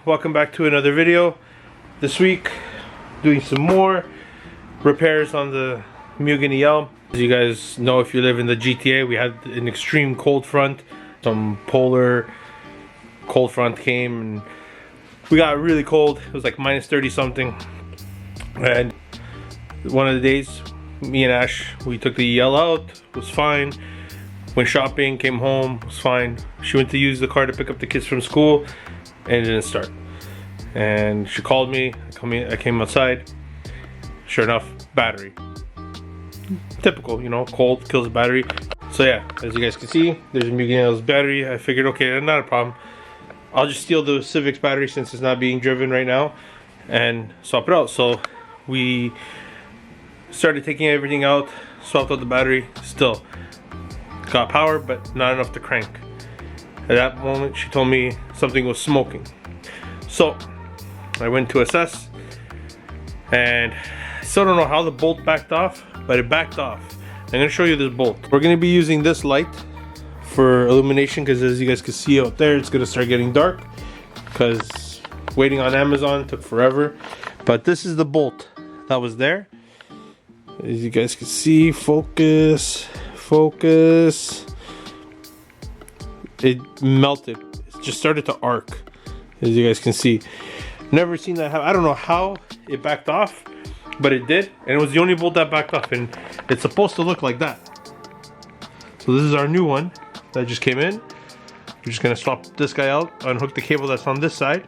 welcome back to another video. This week doing some more repairs on the MugenEL. As you guys know, if you live in the GTA, we had an extreme cold front. Some polar cold front came and we got really cold. It was like minus 30 something, and one of the days me and Ash, we took the EL out, it was fine. Went shopping, came home, was fine. She went to use the car to pick up the kids from school and it didn't start. And she called me, I came outside. Sure enough, battery. Typical, you know, cold kills the battery. So yeah, as you guys can see, there's a MugenEL's battery. I figured, okay, not a problem. I'll just steal the Civic's battery since it's not being driven right now and swap it out. So we started taking everything out, swapped out the battery, still got power, but not enough to crank. At that moment, she told me something was smoking. So I went to assess, and I still don't know how the bolt backed off, but it backed off. I'm gonna show you this bolt. We're gonna be using this light for illumination because, as you guys can see out there, it's gonna start getting dark because waiting on Amazon took forever. But this is the bolt that was there. As you guys can see, focus. It melted. It just started to arc, as you guys can see. Never seen that happen. I don't know how it backed off, but it did, and it was the only bolt that backed off, and it's supposed to look like that. So this is our new one that just came in. We're just gonna swap this guy out, unhook the cable that's on this side,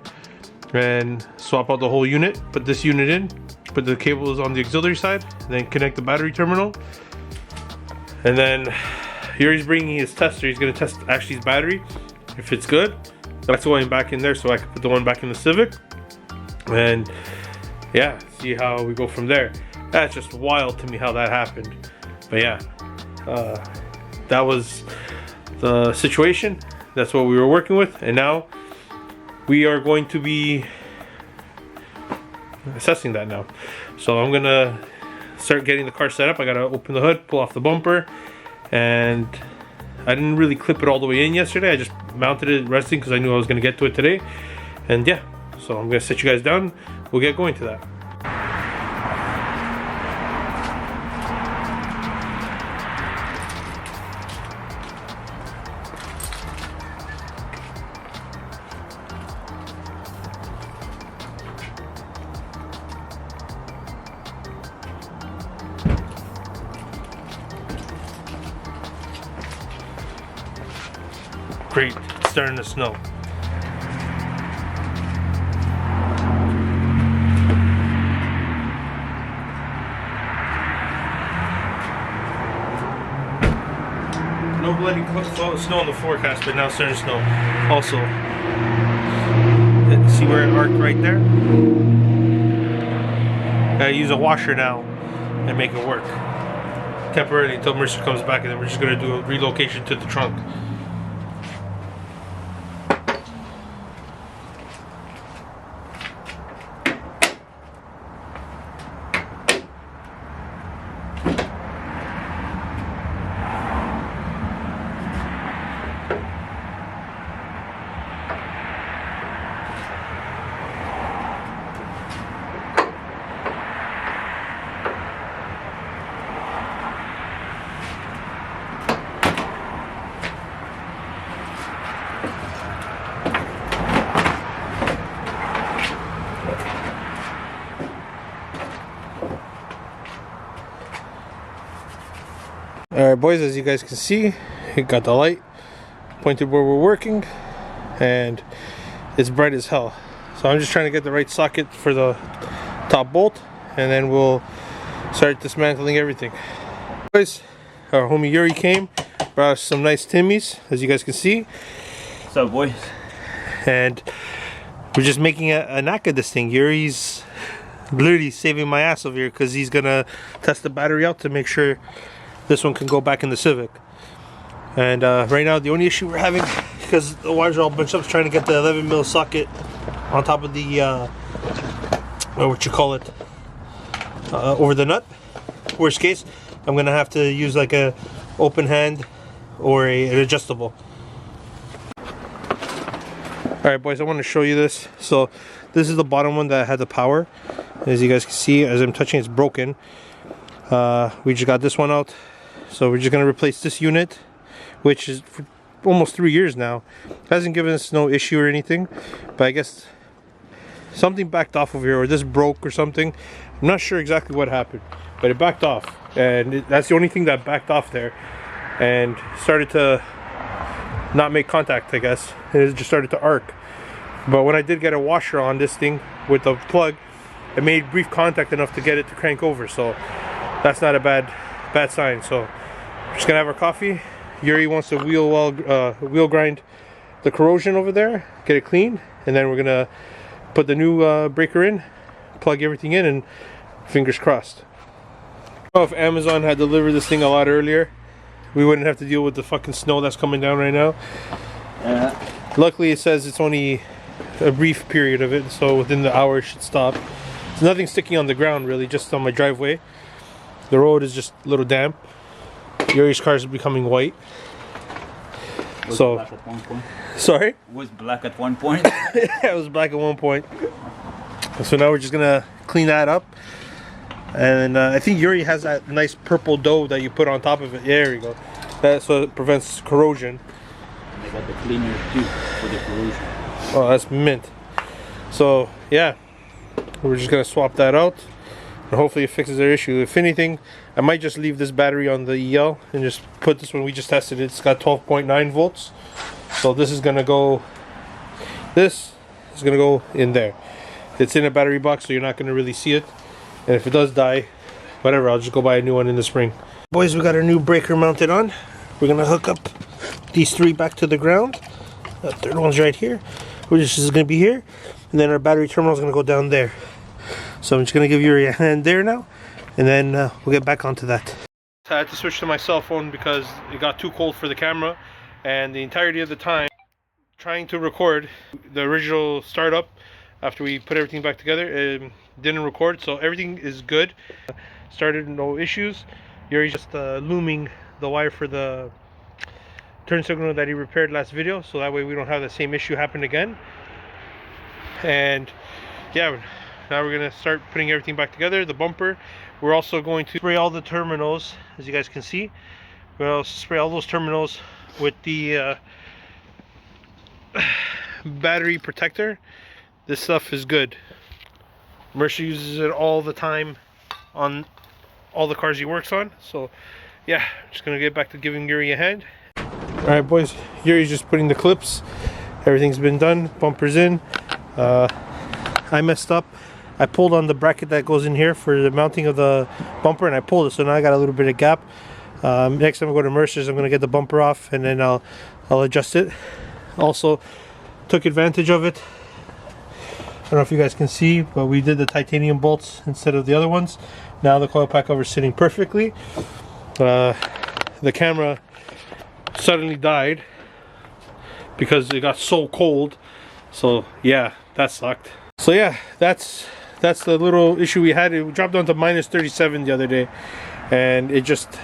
and swap out the whole unit, put this unit in, put the cables on the auxiliary side, and then connect the battery terminal. And then Yuri's bringing his tester. He's gonna test Ashley's battery. If it's good, that's going back in there so I can put the one back in the Civic. And yeah, see how we go from there. That's just wild to me how that happened. But yeah, that was the situation. That's what we were working with. And now we are going to be assessing that now. So I'm gonna start getting the car set up. I gotta open the hood, pull off the bumper, and I didn't really clip it all the way in yesterday. I just mounted it resting because I knew I was gonna get to it today. And yeah, so I'm gonna sit you guys down. We'll get going to that. Great, it's starting to snow. No bloody snow in the forecast, but now it's starting to snow. Also, see where it arced right there? Gotta use a washer now and make it work temporarily until Mercer comes back, and then we're just gonna do a relocation to the trunk. Alright boys, as you guys can see, it got the light pointed where we're working and it's bright as hell. So I'm just trying to get the right socket for the top bolt, and then we'll start dismantling everything. Boys, our homie Yuri came, brought us some nice Timmies, as you guys can see. What's up boys? And we're just making a knack of this thing. Yuri's literally saving my ass over here because he's gonna test the battery out to make sure this one can go back in the Civic. And right now the only issue we're having, because the wires are all bunched up, is trying to get the 11mm socket on top of the over the nut. Worst case, I'm gonna have to use like a open hand or an adjustable. Alright boys, I want to show you this. So this is the bottom one that had the power. As you guys can see, as I'm touching, it's broken. We just got this one out. So we're just going to replace this unit, which is for almost 3 years now. Hasn't given us no issue or anything, but I guess something backed off of here, or this broke or something. I'm not sure exactly what happened, but it backed off, and that's the only thing that backed off there, and started to not make contact, I guess, and it just started to arc. But when I did get a washer on this thing with the plug, it made brief contact enough to get it to crank over, so that's not a bad sign. So we're just gonna have our coffee. Yuri wants to wheel grind the corrosion over there, get it clean, and then we're gonna put the new breaker in, plug everything in, and fingers crossed. Oh, if Amazon had delivered this thing a lot earlier, we wouldn't have to deal with the fucking snow that's coming down right now. Luckily it says it's only a brief period of it, so within the hour it should stop. There's nothing sticking on the ground really, just on my driveway. The road is just a little damp. Yuri's car is becoming white. Was so black at one point. Sorry? Was black at one point. Yeah, it was black at one point. So now we're just gonna clean that up. And I think Yuri has that nice purple dough that you put on top of it. Yeah, there you go. That's what prevents corrosion. And they got the cleaner too for the corrosion. Oh, that's mint. So yeah, we're just gonna swap that out, and hopefully it fixes their issue. If anything, I might just leave this battery on the EL and just put this one. We just tested it. It's got 12.9 volts. So this is gonna go. This is gonna go in there. It's in a battery box, so you're not gonna really see it. And if it does die, whatever, I'll just go buy a new one in the spring. Boys, we got our new breaker mounted on. We're gonna hook up these three back to the ground. The third one's right here. We're just gonna be here, and then our battery terminal is gonna go down there. So I'm just gonna give you a hand there now, and then we'll get back onto that. I had to switch to my cell phone because it got too cold for the camera, and the entirety of the time trying to record the original startup after we put everything back together, it didn't record. So everything is good. Started, no issues. Yuri's just looming the wire for the turn signal that he repaired last video, so that way we don't have the same issue happen again. And yeah, now we're gonna start putting everything back together. The bumper, we're also going to spray all the terminals, as you guys can see. We'll spray all those terminals with the battery protector. This stuff is good. Mercer uses it all the time on all the cars he works on. So yeah, just gonna get back to giving Yuri a hand. Alright boys, Yuri's just putting the clips. Everything's been done, bumper's in. I messed up. I pulled on the bracket that goes in here for the mounting of the bumper, and I pulled it, so now I got a little bit of gap. Next time I go to Mercer's, I'm gonna get the bumper off, and then I'll adjust it. Also took advantage of it. I don't know if you guys can see, but we did the titanium bolts instead of the other ones. Now the coil pack cover is sitting perfectly. The camera suddenly died because it got so cold. So yeah, that sucked. So yeah, that's the little issue we had. It dropped down to -37 the other day, and it just,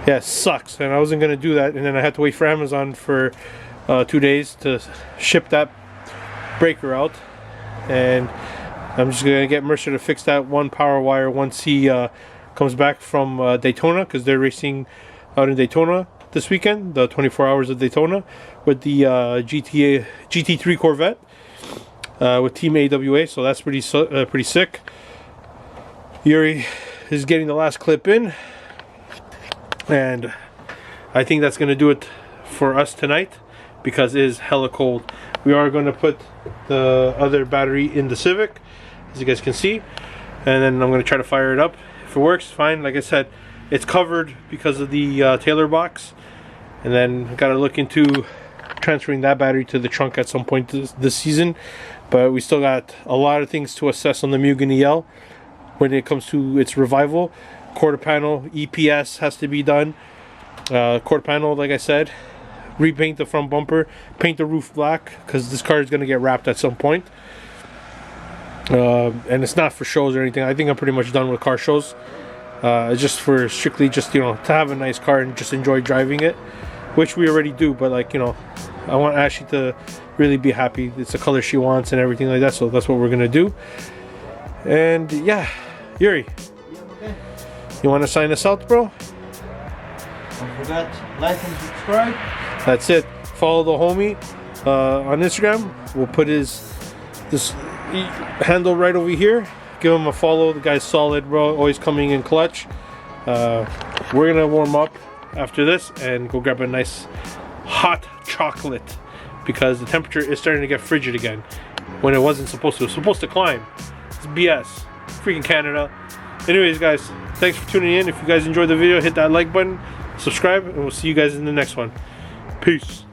yeah, it sucks. And I wasn't gonna do that, and then I had to wait for Amazon for 2 days to ship that breaker out. And I'm just gonna get Mercer to fix that one power wire once he comes back from Daytona, because they're racing out in Daytona this weekend, the 24 hours of Daytona, with the GT3 Corvette with Team AWA. So that's pretty sick. Yuri is getting the last clip in, and I think that's gonna do it for us tonight, because it is hella cold. We are going to put the other battery in the Civic, as you guys can see, and then I'm going to try to fire it up. If it works, fine. Like I said, it's covered because of the Taylor box, and then I got to look into transferring that battery to the trunk at some point this season. But we still got a lot of things to assess on the MugenEL when it comes to its revival. Quarter panel EPS has to be done. Quarter panel, like I said, repaint the front bumper, paint the roof black, because this car is going to get wrapped at some point. And it's not for shows or anything. I think I'm pretty much done with car shows. It's just for strictly just, you know, to have a nice car and just enjoy driving it, which we already do, but like, you know, I want Ashley to really be happy. It's the color she wants and everything like that, so that's what we're gonna do. And yeah, Yuri, you want to sign us out, bro? Don't forget, like and subscribe. That's it. Follow the homie on Instagram. We'll put this handle right over here. Give him a follow. The guy's solid, bro. Always coming in clutch. We're gonna warm up after this and go grab a nice hot chocolate because the temperature is starting to get frigid again when it wasn't supposed to. It was supposed to climb. It's BS. Freaking Canada. Anyways, guys, thanks for tuning in. If you guys enjoyed the video, hit that like button, subscribe, and we'll see you guys in the next one. Peace.